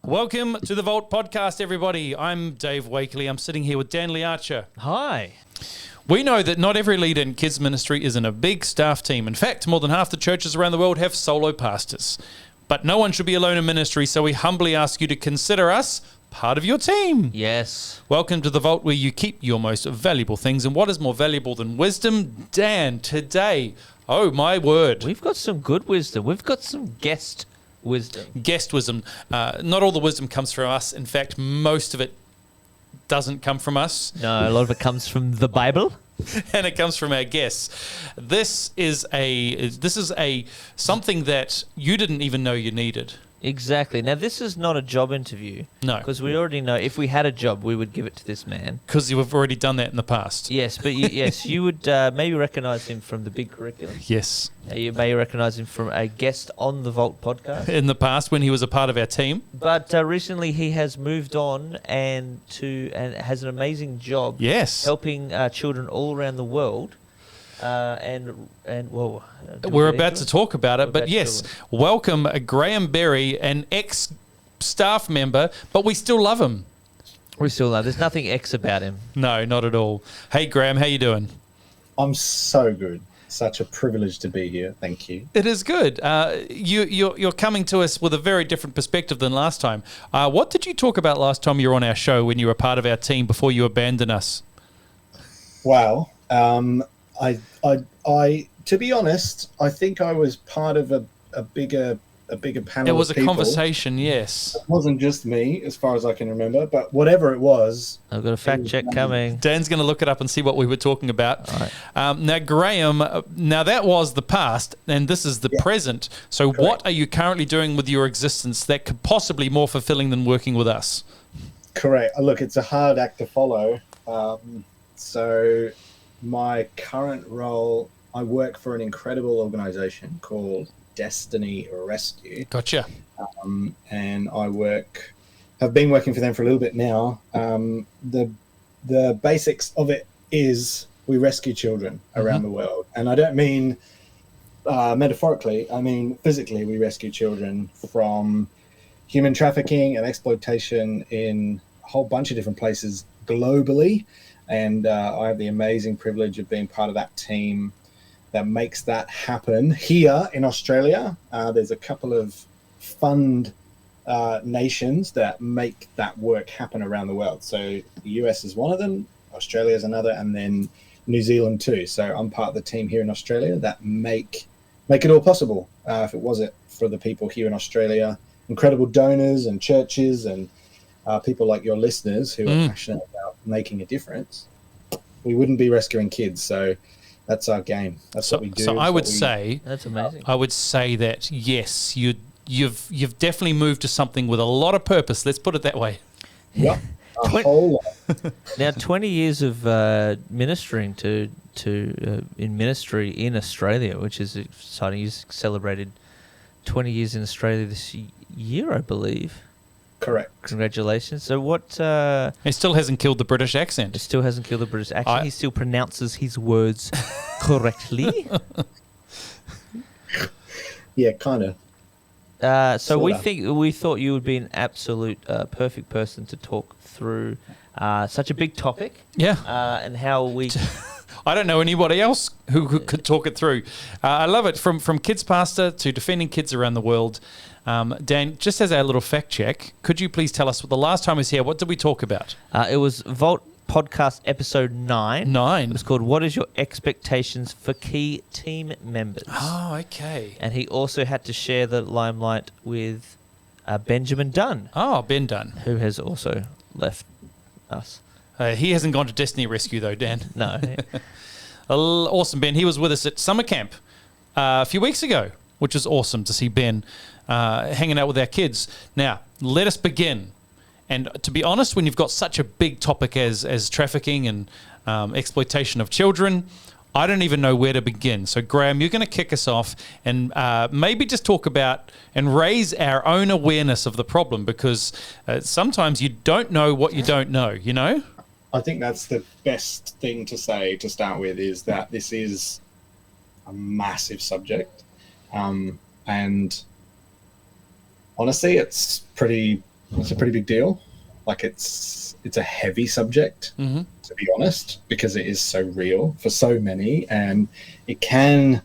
Welcome to the Vault podcast, everybody. I'm Dave Wakerley. I'm sitting here with Dan Learcher. Hi. We know that not every leader in kids ministry is in a big staff team. In fact, more than half the churches around the world have solo pastors. But no one should be alone in ministry, so we humbly ask you to consider us part of your team. Yes. Welcome to the Vault, where you keep your most valuable things. And what is more valuable than wisdom? Dan, today, oh my word. We've got some good wisdom. We've got some guest wisdom. Guest wisdom. Not all the wisdom comes from us. In fact, most of it doesn't come from us. No, a lot of it comes from the Bible. And it comes from our guests. This is something that you didn't even know you needed. Exactly. Now, this is not a job interview. No. Because we already know if we had a job, we would give it to this man. Because you've already done that in the past. Yes, but you would maybe recognise him from the big curriculum. Yes. You may recognise him from a guest on the Vault podcast. In the past, when he was a part of our team. But recently he has moved on and has an amazing job. Yes. Helping children all around the world. We're about to talk about it, but yes, welcome Graham Berry, an ex-staff member, but we still love him. We still love. There's nothing X about him. No, not at all. Hey, Graham, how you doing? I'm so good. Such a privilege to be here. Thank you. It is good. You're coming to us with a very different perspective than last time. What did you talk about last time you were on our show when you were part of our team before you abandoned us? Wow. I to be honest, I think I was part of a bigger panel. It was of a people. conversation, yes. It wasn't just me, as far as I can remember, but whatever it was. I've got a fact check coming. Dan's going to look it up and see what we were talking about. Right. Now, Graham, that was the past, and this is the present. So Correct. What are you currently doing with your existence that could possibly be more fulfilling than working with us? Correct. Look, it's a hard act to follow. So my current role, I work for an incredible organization called Destiny Rescue. Gotcha. And have been working for them for a little bit now. The basics of it is we rescue children around the world. And I don't mean metaphorically, I mean physically. We rescue children from human trafficking and exploitation in a whole bunch of different places globally. And I have the amazing privilege of being part of that team that makes that happen here in Australia. There's a couple of fund nations that make that work happen around the world. So the US is one of them, Australia is another, and then New Zealand too. So I'm part of the team here in Australia that make it all possible. If it wasn't for the people here in Australia, incredible donors and churches and people like your listeners who are passionate about making a difference, we wouldn't be rescuing kids. So that's our game. That's what we do. So I would say That's amazing. I would say that yes, you've definitely moved to something with a lot of purpose. Let's put it that way. Yep. A whole lot. Now, 20 years of ministering in ministry in Australia, which is exciting. You celebrated 20 years in Australia this year, I believe. Correct. Congratulations. So what... It still hasn't killed the British accent. It still hasn't killed the British accent. He still pronounces his words correctly. Yeah, kind of. So we thought you would be an absolute perfect person to talk through such a big topic. Yeah. And how we... I don't know anybody else who could talk it through. I love it. From kids pastor to defending kids around the world. Dan, just as our little fact check, could you please tell us what the last time I was here, what did we talk about? It was Vault Podcast episode 9. 9. It was called What is Your Expectations for Key Team Members? Oh, okay. And he also had to share the limelight with Benjamin Dunn. Oh, Ben Dunn. Who has also left us. He hasn't gone to Destiny Rescue though, Dan. No. Awesome, Ben. He was with us at summer camp a few weeks ago, which was awesome to see Ben hanging out with our kids. Now, let us begin. And to be honest, when you've got such a big topic as trafficking and exploitation of children, I don't even know where to begin. So, Graham, you're going to kick us off and maybe just talk about and raise our own awareness of the problem, because sometimes you don't know what you don't know, you know? I think that's the best thing to say to start with, is that this is a massive subject. And honestly, it's pretty it's a pretty big deal. Like it's a heavy subject, to be honest, because it is so real for so many, and it can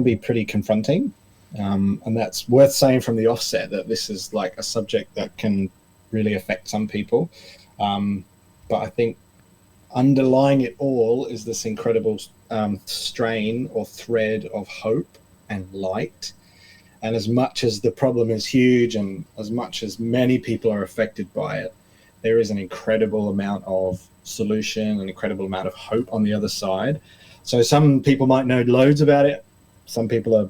be pretty confronting. And that's worth saying from the offset, that this is like a subject that can really affect some people. But I think underlying it all is this incredible strain or thread of hope and light. And as much as the problem is huge, and as much as many people are affected by it, there is an incredible amount of solution, an incredible amount of hope on the other side. So some people might know loads about it. Some people are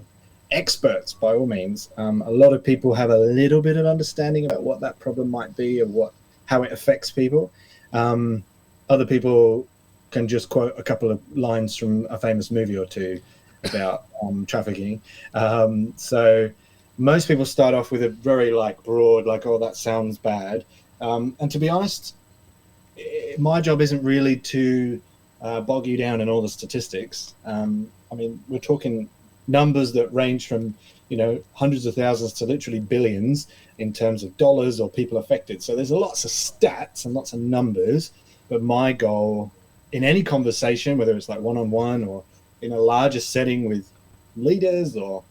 experts, by all means. A lot of people have a little bit of understanding about what that problem might be, or how it affects people. Other people can just quote a couple of lines from a famous movie or two about trafficking. So most people start off with a very broad, oh, that sounds bad. And to be honest, my job isn't really to bog you down in all the statistics. I mean, we're talking numbers that range from, hundreds of thousands to literally billions in terms of dollars or people affected. So there's lots of stats and lots of numbers. But my goal in any conversation, whether it's like one-on-one or in a larger setting with leaders or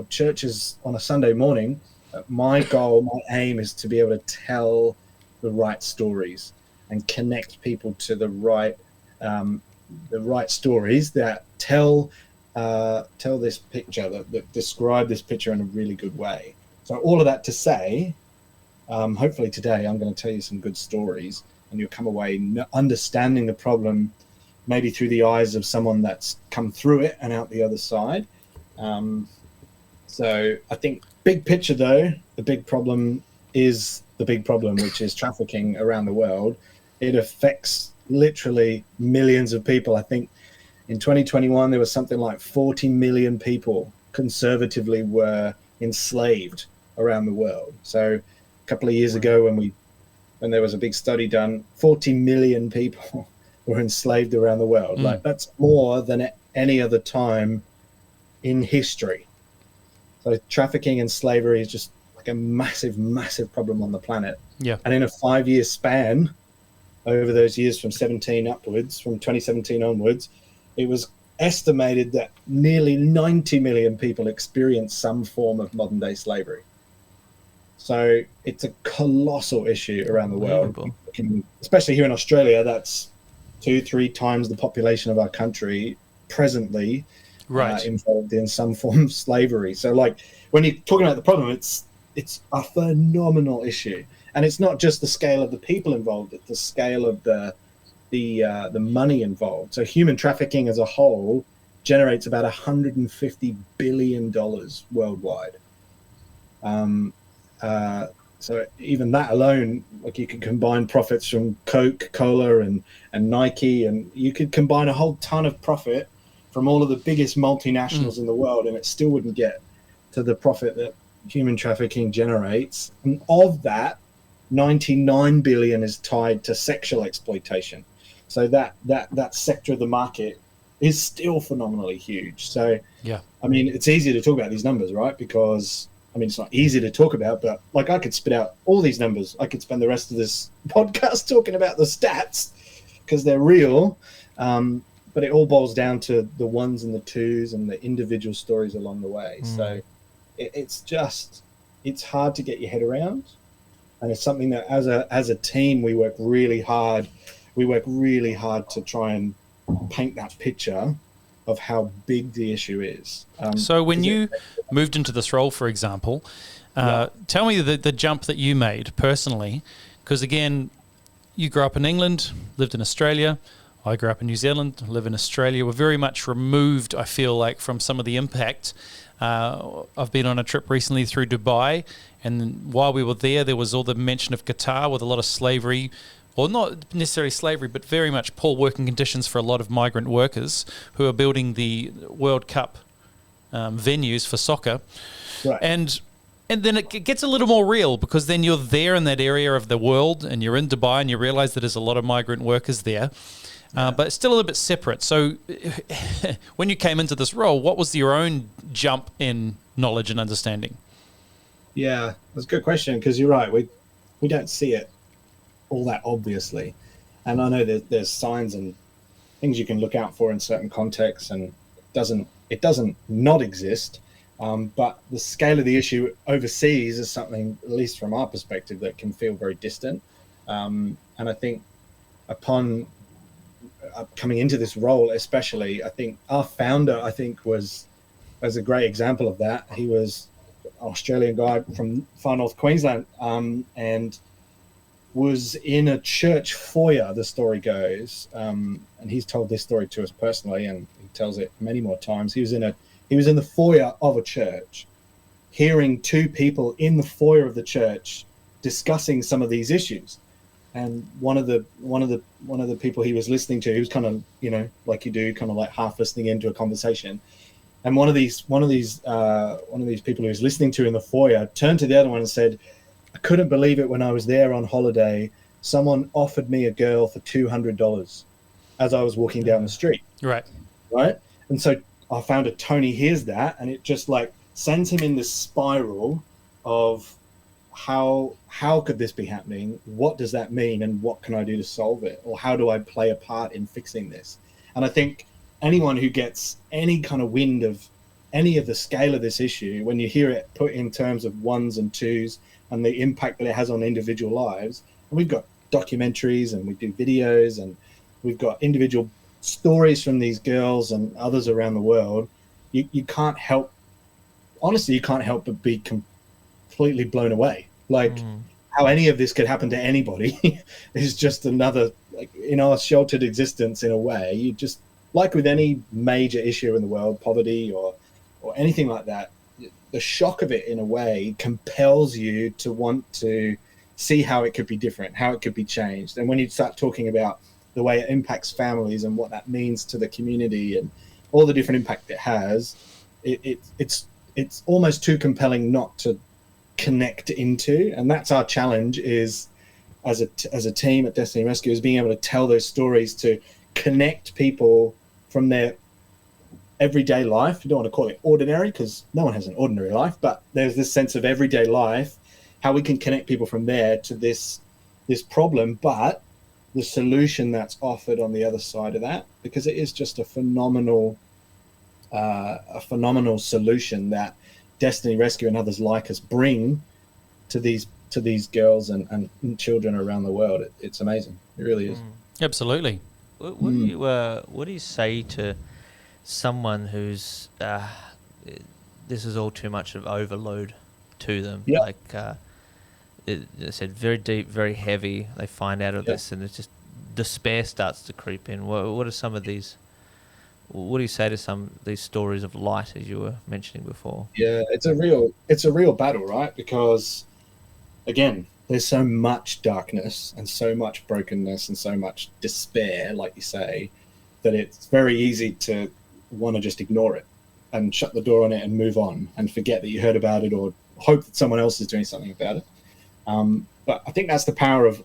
churches on a Sunday morning, my goal, my aim is to be able to tell the right stories and connect people to the right stories that tell this picture, that describe this picture in a really good way. So all of that to say, hopefully today I'm going to tell you some good stories, and you'll come away understanding the problem, maybe through the eyes of someone that's come through it and out the other side. So I think big picture though, the big problem is the big problem, which is trafficking around the world. It affects literally millions of people. I think in 2021, there was something like 40 million people conservatively were enslaved around the world. So a couple of years ago, when there was a big study done, 40 million people were enslaved around the world. Like, that's more than at any other time in history. So trafficking and slavery is just like a massive, massive problem on the planet. Yeah. And in a 5-year span, over those years from 2017 onwards, it was estimated that nearly 90 million people experienced some form of modern day slavery. So it's a colossal issue around the world. Especially here in Australia, that's 2-3 times the population of our country presently involved in some form of slavery. So when you're talking about the problem, it's a phenomenal issue. And it's not just the scale of the people involved, it's the scale of the money involved. So human trafficking as a whole generates about $150 billion worldwide. So even that alone, you could combine profits from Coca-Cola and Nike, and you could combine a whole ton of profit from all of the biggest multinationals in the world, and it still wouldn't get to the profit that human trafficking generates. And of that, 99 billion is tied to sexual exploitation. So that sector of the market is still phenomenally huge. So, yeah, I mean, it's easy to talk about these numbers, right? Because, I mean, it's not easy to talk about, but I could spit out all these numbers. I could spend the rest of this podcast talking about the stats because they're real. But it all boils down to the ones and the twos and the individual stories along the way. So it's hard to get your head around. And it's something that as a team, we work really hard. We work really hard to try and paint that picture of how big the issue is. So when you moved into this role, for example, tell me the jump that you made personally, because again, you grew up in England, lived in Australia. I grew up in New Zealand, live in Australia. We're very much removed, I feel like, from some of the impact. I've been on a trip recently through Dubai, and while we were there was all the mention of Qatar with a lot of slavery, or not necessarily slavery, but very much poor working conditions for a lot of migrant workers who are building the World Cup venues for soccer. Right. And then it gets a little more real, because then you're there in that area of the world and you're in Dubai and you realize that there's a lot of migrant workers there. But it's still a little bit separate. So when you came into this role, what was your own jump in knowledge and understanding? Yeah, that's a good question, because you're right. We don't see it all that obviously, and I know that there's signs and things you can look out for in certain contexts, and it doesn't not exist. But the scale of the issue overseas is something, at least from our perspective, that can feel very distant. And I think upon coming into this role, especially, I think our founder, was a great example of that. He was an Australian guy from far north Queensland, and was in a church foyer, the story goes, and he's told this story to us personally, and he tells it many more times. He was in the foyer of a church, hearing two people in the foyer of the church discussing some of these issues. And one of the people he was listening to, he was kind of, like you do, kind of like half listening into a conversation. And one of these people who was listening to in the foyer turned to the other one and said, "I couldn't believe it when I was there on holiday. Someone offered me a girl for $200 as I was walking down the street." Right. Right. And so our founder, Tony, hears that, and it just like sends him in this spiral of how could this be happening? What does that mean? And what can I do to solve it? Or how do I play a part in fixing this? And I think anyone who gets any kind of wind of any of the scale of this issue, when you hear it put in terms of ones and twos and the impact that it has on individual lives, and we've got documentaries and we do videos and we've got individual stories from these girls and others around the world, you can't help but be completely blown away. Like how any of this could happen to anybody is just another, like, in our sheltered existence, in a way. You just, like with any major issue in the world, poverty or anything like that, the shock of it, in a way, compels you to want to see how it could be different, how it could be changed. And when you start talking about the way it impacts families and what that means to the community and all the different impact it has, it's almost too compelling not to connect into. And that's our challenge, is as a team at Destiny Rescue, is being able to tell those stories, to connect people from their everyday life. You don't want to call it ordinary, because no one has an ordinary life, but there's this sense of everyday life, how we can connect people from there to this problem, but the solution that's offered on the other side of that, because it is just a phenomenal solution that Destiny Rescue and others like us bring to these girls and children around the world. It's amazing. It really is. Absolutely. What do you say to someone who's this is all too much of overload to them? Yep. Like it said, very deep, very heavy. They find out of this, and it's just despair starts to creep in. What are some of these? What do you say to some of these stories of light, as you were mentioning before? Yeah, it's a real battle, right? Because again, there's so much darkness and so much brokenness and so much despair, like you say, that it's very easy to want to just ignore it and shut the door on it and move on and forget that you heard about it, or hope that someone else is doing something about it. But I think that's the power of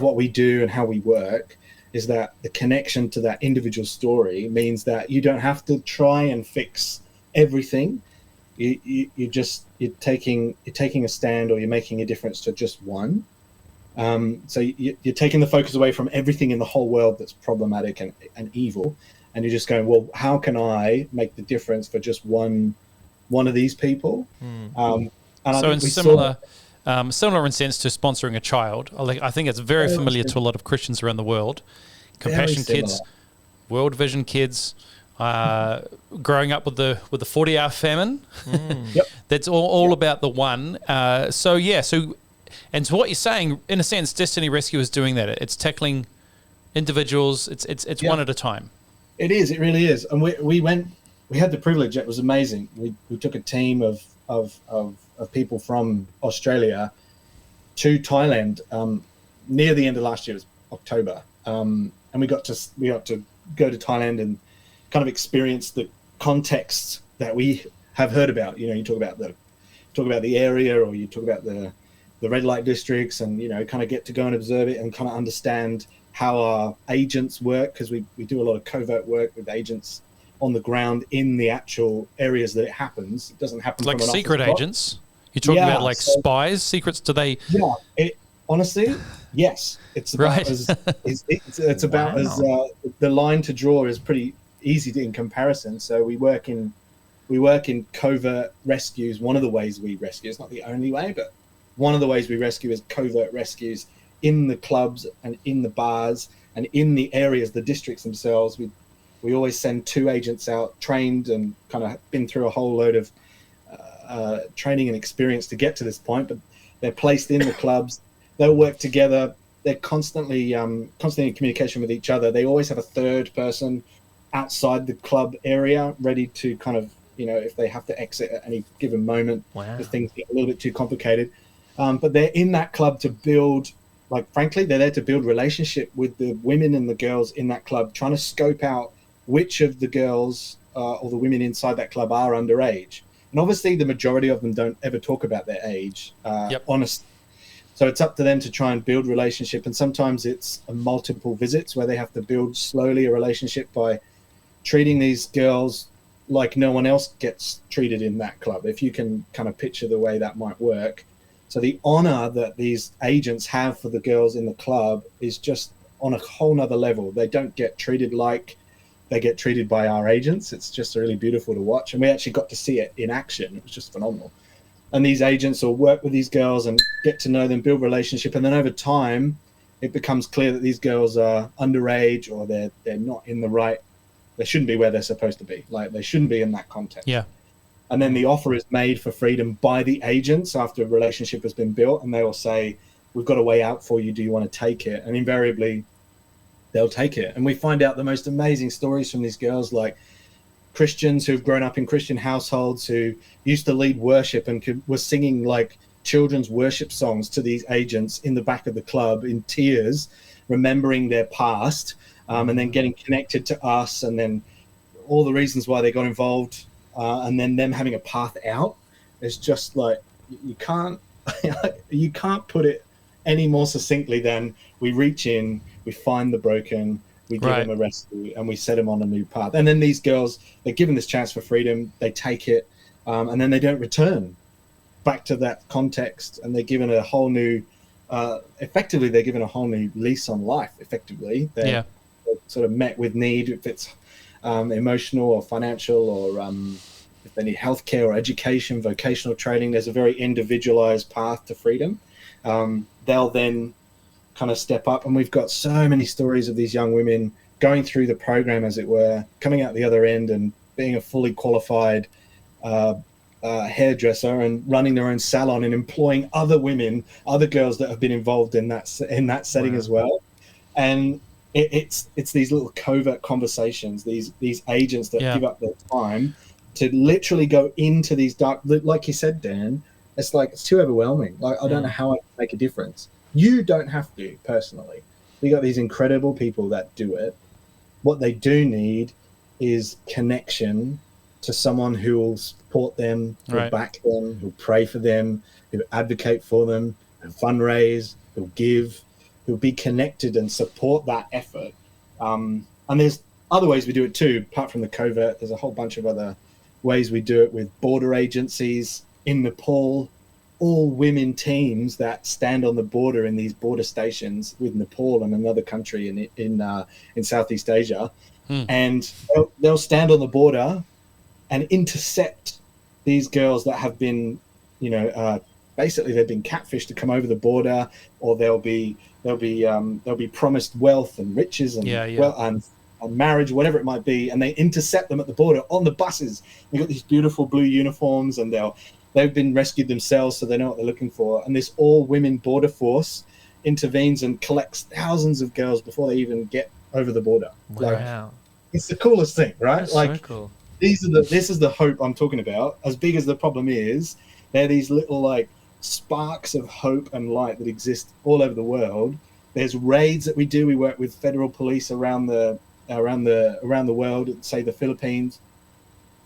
what we do and how we work, is that the connection to that individual story means that you don't have to try and fix everything. You're taking a stand, or you're making a difference to just one. So you're taking the focus away from everything in the whole world that's problematic and evil, and you're just going, well, how can I make the difference for just one of these people? And so similar in sense to sponsoring a child, I think it's very familiar to a lot of Christians around the world. Compassion Kids, World Vision Kids, growing up with the 40-hour famine. Yep. That's all about the one. And so what you're saying, in a sense, Destiny Rescue is doing that. It's tackling individuals. It's one at a time. It is. It really is. And we had the privilege. It was amazing. We took a team of people from Australia to Thailand near the end of last year. It was October, and we got to go to Thailand and kind of experience the context that we have heard about. You talk about the area, or you talk about the red light districts, and kind of get to go and observe it and kind of understand how our agents work, because we do a lot of covert work with agents on the ground in the actual areas that it happens. It doesn't happen like from an secret office agents. You're talking Yeah, about like so- spies, secrets? Do they? Yeah, honestly, yes. It's about Right. as it's about as the line to draw is pretty easy in comparison. So we work in covert rescues. One of the ways we rescue, it's not the only way, but one of the ways we rescue is covert rescues in the clubs and in the bars and in the areas, the districts themselves. We always send 2 agents out, trained and kind of been through a whole load of training and experience to get to this point, but they're placed in the clubs. They'll work together. They're constantly in communication with each other. They always have a third person outside the club area ready to kind of, if they have to exit at any given moment, if things get a little bit too complicated. But they're in that club to build, frankly, they're there to build relationship with the women and the girls in that club, trying to scope out which of the girls or the women inside that club are underage. And obviously the majority of them don't ever talk about their age, honestly. So it's up to them to try and build relationship. And sometimes it's multiple visits where they have to build slowly a relationship by treating these girls like no one else gets treated in that club, if you can kind of picture the way that might work. So the honor that these agents have for the girls in the club is just on a whole nother level. They don't get treated like they get treated by our agents. It's just really beautiful to watch. And we actually got to see it in action. It was just phenomenal. And these agents will work with these girls and get to know them, build relationship. And then over time, it becomes clear that these girls are underage or they're not in the right, they shouldn't be where they're supposed to be. Like, they shouldn't be in that context. Yeah. And then the offer is made for freedom by the agents after a relationship has been built. And they will say, we've got a way out for you. Do you want to take it? And invariably, they'll take it. And we find out the most amazing stories from these girls, like Christians who've grown up in Christian households who used to lead worship and were singing like children's worship songs to these agents in the back of the club in tears, remembering their past, and then getting connected to us, and then all the reasons why they got involved, and then them having a path out. It's just like, you can't put it any more succinctly than we reach in, we find the broken, we give them a rescue, and we set them on a new path. And then these girls, they're given this chance for freedom, they take it, and then they don't return back to that context, and they're given a whole new, effectively, they're given a whole new lease on life, effectively. They're sort of met with need, if it's emotional or financial, or if they need healthcare or education, vocational training. There's a very individualized path to freedom. They'll then kind of step up, and we've got so many stories of these young women going through the program, as it were, coming out the other end and being a fully qualified hairdresser and running their own salon and employing other women, other girls that have been involved in that setting as well. And it's these little covert conversations, these agents that give up their time to literally go into these dark, like you said, Dan, it's like, it's too overwhelming. Like, I don't know how I can make a difference. You don't have to, personally. You got these incredible people that do it. What they do need is connection to someone who will support them, who'll back them, who'll pray for them, who'll advocate for them, who'll fundraise, who'll give, who'll be connected and support that effort. And there's other ways we do it too, apart from the covert. There's a whole bunch of other ways we do it with border agencies in Nepal, all women teams that stand on the border in these border stations with Nepal and another country in Southeast Asia. And they'll stand on the border and intercept these girls that have been, basically they've been catfished to come over the border, or they'll be promised wealth and riches and and marriage, whatever it might be, and they intercept them at the border on the buses. They've got these beautiful blue uniforms, and they've been rescued themselves, so they know what they're looking for. And this all-women border force intervenes and collects thousands of girls before they even get over the border. Wow. It's the coolest thing, right? That's like, so cool. This is the hope I'm talking about. As big as the problem is, they're these little like sparks of hope and light that exist all over the world. There's raids that we do. We work with federal police around the world. Say the Philippines,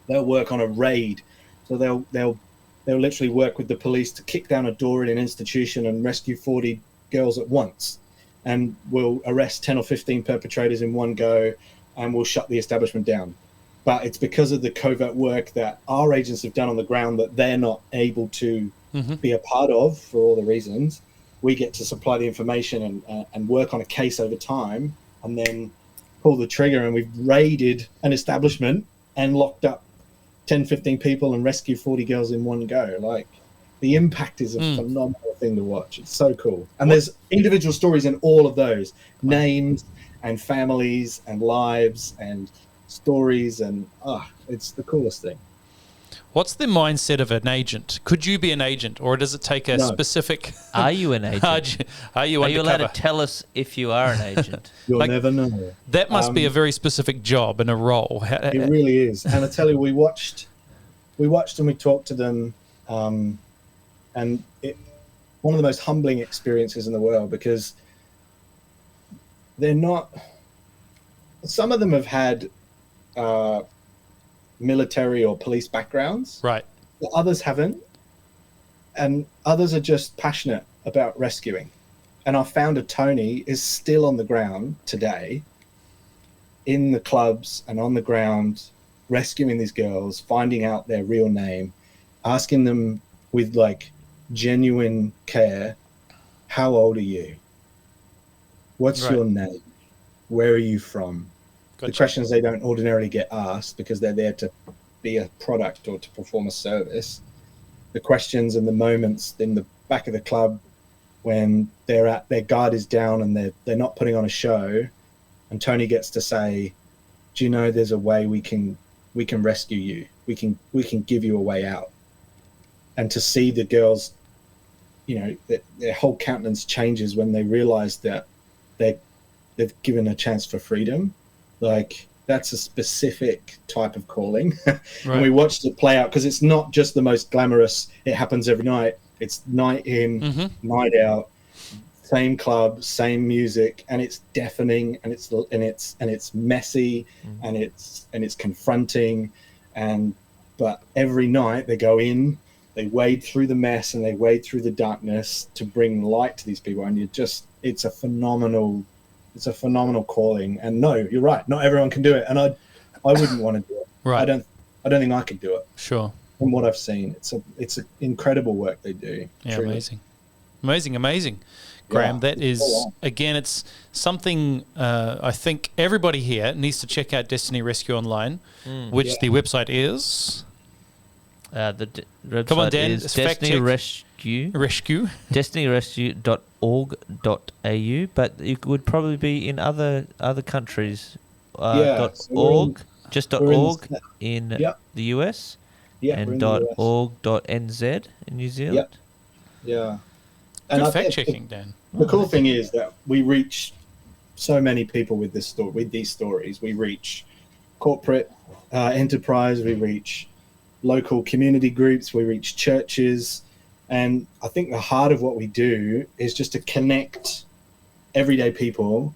they'll work on a raid. So they'll literally work with the police to kick down a door in an institution and rescue 40 girls at once, and we'll arrest 10 or 15 perpetrators in one go, and we'll shut the establishment down. but it's because of the covert work that our agents have done on the ground that they're not able to be a part of for all the reasons. We get to supply the information and work on a case over time, and then pull the trigger. And we've raided an establishment and locked up 10, 15 people and rescued 40 girls in one go. Like, the impact is a phenomenal thing to watch. It's so cool. And there's individual stories in all of those, names and families and lives and stories, and it's the coolest thing. What's the mindset of an agent? Could you be an agent, or does it take a specific... Are you an agent? Are you allowed to tell us if you are an agent? You'll never know. That must be a very specific job and a role. It really is. And I tell you, we watched and we talked to them, and one of the most humbling experiences in the world, because they're not... Some of them have had military or police backgrounds. Right. But others haven't. And others are just passionate about rescuing. And our founder, Tony, is still on the ground today in the clubs and on the ground, rescuing these girls, finding out their real name, asking them with like genuine care, how old are you? What's your name? Where are you from? Gotcha. The questions they don't ordinarily get asked because they're there to be a product or to perform a service. The questions and the moments in the back of the club when their guard is down and they're not putting on a show, and Tony gets to say, do you know there's a way we can rescue you? We can give you a way out. And to see the girls, their whole countenance changes when they realize that they've given a chance for freedom. Like, that's a specific type of calling. Right. And we watched it play out, because it's not just the most glamorous, it happens every night. It's night in, night out, same club, same music, and it's deafening, and it's messy, and it's confronting, but every night they go in, they wade through the mess and they wade through the darkness to bring light to these people, and it's a phenomenal calling. And no, you're right, not everyone can do it, and I wouldn't want to do it. Right. I don't think I could do it. Sure. From what I've seen, it's an incredible work they do. Yeah, truly. amazing. Graham, that is, again, it's something I think everybody here needs to check out Destiny Rescue Online, which the website is... website Come on, Dan, is Destiny Rescue. DestinyRescue.org.au, but it would probably be in other countries. .org, just .org in the US, and .org.nz in New Zealand. Yeah. And good fact checking, Dan. The cool thing is that we reach so many people with these stories. We reach corporate enterprise. We reach local community groups. We reach churches. And I think the heart of what we do is just to connect everyday people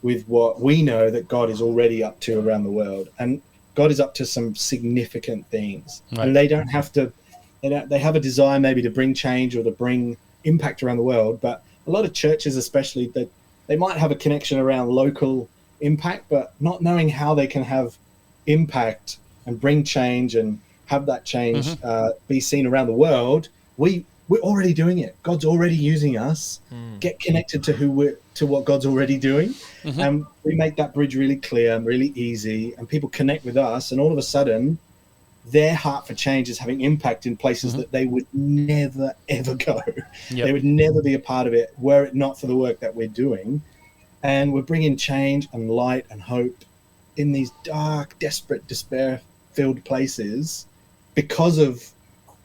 with what we know that God is already up to around the world. And God is up to some significant things. Right. And they don't have to, they have a desire maybe to bring change or to bring impact around the world. But a lot of churches, especially, that they might have a connection around local impact, but not knowing how they can have impact and bring change and have that change be seen around the world. We're already doing it. God's already using us. Get connected to what God's already doing, and we make that bridge really clear and really easy, and people connect with us, and all of a sudden their heart for change is having impact in places that they would never ever go. They would never be a part of it were it not for the work that we're doing. And we're bringing change and light and hope in these dark, desperate, despair-filled places because of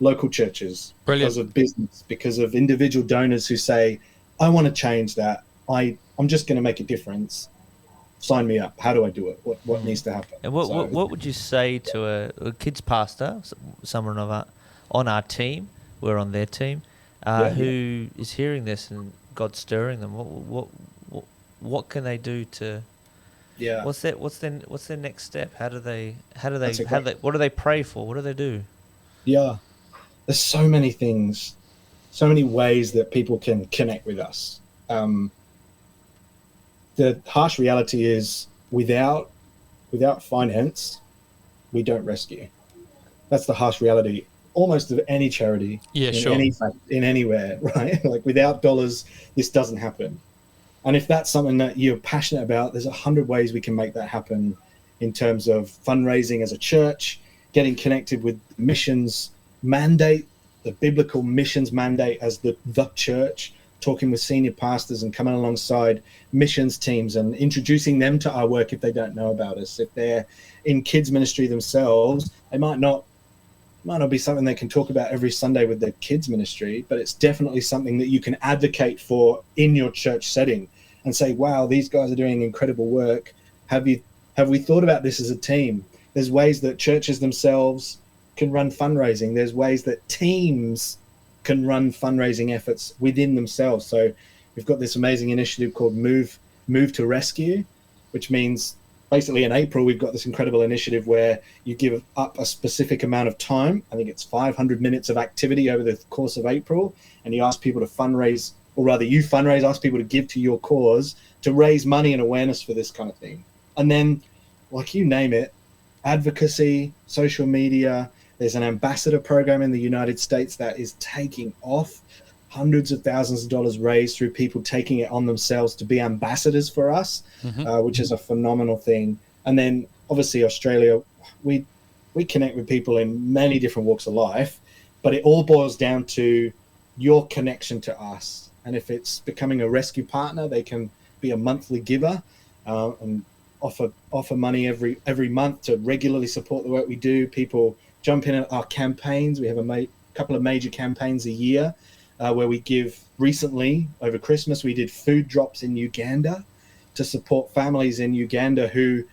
local churches, because of business, because of individual donors who say, I want to change that. I'm just going to make a difference. Sign me up. How do I do it? What needs to happen? And what would you say to a kids pastor, someone on our team, we're on their team, who is hearing this and God's stirring them? What can they do to? Yeah. What's their next step? What do they pray for? What do they do? Yeah. There's so many things, so many ways that people can connect with us. The harsh reality is without finance, we don't rescue. That's the harsh reality almost of any charity in anywhere, right? Like without dollars, this doesn't happen. And if that's something that you're passionate about, there's 100 ways we can make that happen in terms of fundraising as a church, getting connected with missions mandate, the biblical missions mandate as the church, talking with senior pastors and coming alongside missions teams and introducing them to our work if they don't know about us. If they're in kids ministry themselves, they might not be something they can talk about every Sunday with their kids ministry, but it's definitely something that you can advocate for in your church setting and say, wow, these guys are doing incredible work. Have we thought about this as a team? There's ways that churches themselves can run fundraising. There's ways that teams can run fundraising efforts within themselves. So we've got this amazing initiative called Move to Rescue, which means basically in April, we've got this incredible initiative where you give up a specific amount of time. I think it's 500 minutes of activity over the course of April. And you ask people to fundraise, or rather you fundraise, ask people to give to your cause to raise money and awareness for this kind of thing. And then, like you name it, advocacy, social media. There's an ambassador program in the United States that is taking off. Hundreds of thousands of dollars raised through people taking it on themselves to be ambassadors for us, which is a phenomenal thing. And then obviously Australia, we connect with people in many different walks of life, but it all boils down to your connection to us. And if it's becoming a rescue partner, they can be a monthly giver and offer money every month to regularly support the work we do. People jump in at our campaigns. We have a couple of major campaigns a year. Where we give recently over Christmas, we did food drops in Uganda to support families in Uganda who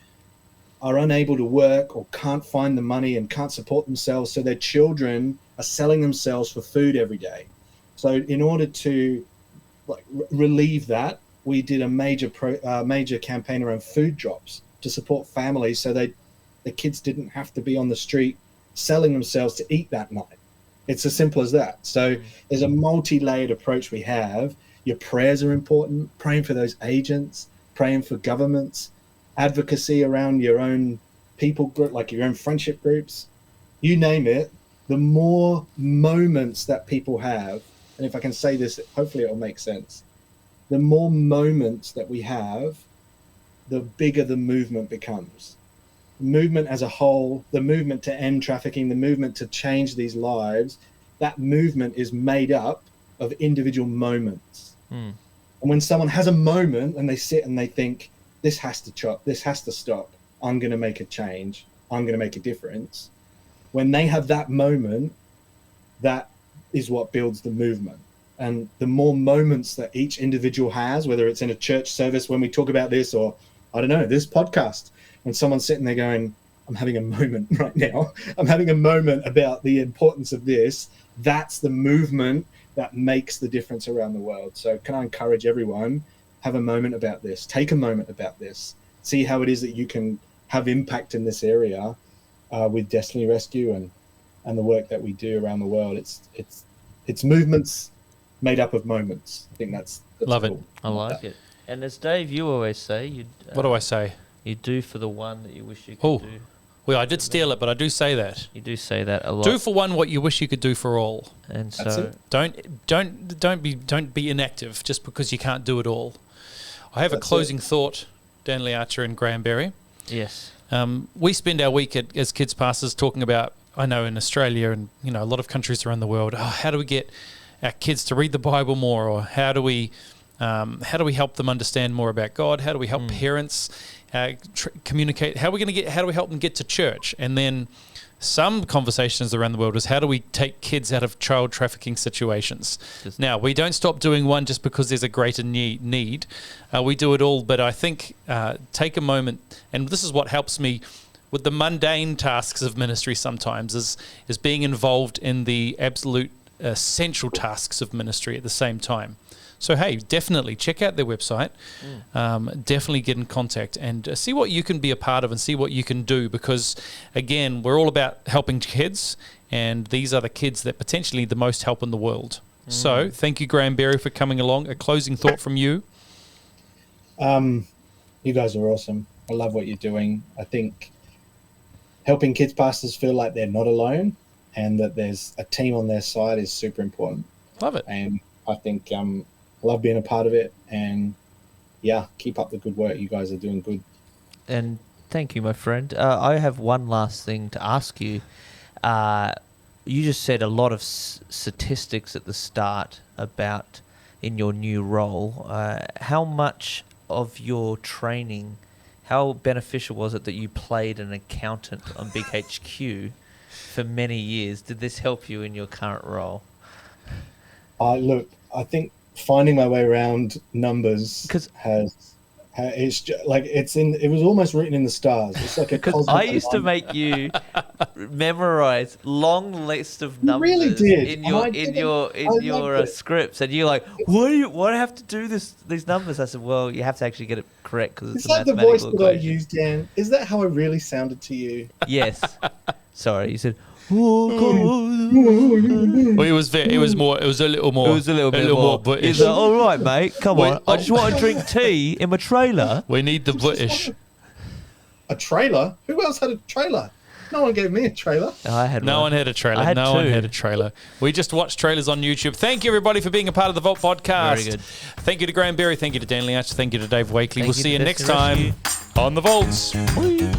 are unable to work or can't find the money and can't support themselves. So their children are selling themselves for food every day. So in order to relieve that, we did a major campaign around food drops to support families so the kids didn't have to be on the street selling themselves to eat that night. It's as simple as that. So there's a multi-layered approach we have. Your prayers are important, praying for those agents, praying for governments, advocacy around your own people group, like your own friendship groups, you name it. The more moments that people have, and if I can say this, hopefully it'll make sense. The more moments that we have, the bigger the movement becomes. Movement as a whole, the movement to end trafficking, the movement to change these lives, that movement is made up of individual moments. And when someone has a moment and they sit and they think, this has to stop, I'm going to make a change, I'm going to make a difference. When they have that moment, that is what builds the movement. And the more moments that each individual has, whether it's in a church service when we talk about this, or I don't know, this podcast, when someone's sitting there going, I'm having a moment right now. I'm having a moment about the importance of this. That's the movement that makes the difference around the world. So can I encourage everyone, have a moment about this. Take a moment about this. See how it is that you can have impact in this area with Destiny Rescue and the work that we do around the world. It's movements made up of moments. I think that's Love cool. it. I like it. And as Dave, you always say, What do I say? You do for the one that you wish you could do. Well, I did steal it, but I do say that. You do say that a lot. Do for one what you wish you could do for all. And That's so it. Don't be inactive just because you can't do it all. I have a closing thought, Dan Lee Archer and Graham Berry. yes, We spend our week as kids pastors talking about, I know in Australia and a lot of countries around the world, how do we get our kids to read the Bible more, or how do we help them understand more about God? How do we help parents communicate? How do we help them get to church? And then some conversations around the world is how do we take kids out of child trafficking situations? Now, we don't stop doing one just because there's a greater need. We do it all, but I think take a moment, and this is what helps me with the mundane tasks of ministry sometimes, is being involved in the absolute essential tasks of ministry at the same time. So, hey, definitely check out their website. Definitely get in contact and see what you can be a part of and see what you can do, because, again, we're all about helping kids, and these are the kids that potentially need the most help in the world. So thank you, Graham Berry, for coming along. A closing thought from you. You guys are awesome. I love what you're doing. I think helping kids pastors feel like they're not alone and that there's a team on their side is super important. Love it. And I think I love being a part of it. And yeah, keep up the good work. You guys are doing good. And thank you, my friend. I have one last thing to ask you. You just said a lot of statistics at the start about in your new role. How much of your training, how beneficial was it that you played an accountant on Big HQ for many years? Did this help you in your current role? Look, I think finding my way around numbers it was almost written in the stars. It's like a cosmic. I used to make you memorize long list of numbers really did. in your scripts, and you're like, "Why do I have to do these numbers?" I said, "Well, you have to actually get it correct because it's Is a that the mathematical voice that I equation." used, Dan? Is that how I really sounded to you? Yes. Sorry, you said. Well, it was a little more British. He's like, all right, mate, come on. I just want to drink tea in my trailer. We need the British. A trailer? Who else had a trailer? No one gave me a trailer. I had No one. one had a trailer. I had No one two. had a trailer. We just watched trailers on YouTube. Thank you, everybody, for being a part of the Vault podcast. Very good. Thank you to Graham Berry. Thank you to Dan Leach. Thank you to Dave Wakeley. Thank We'll you see to you next Destiny time on the Vaults. Rescue.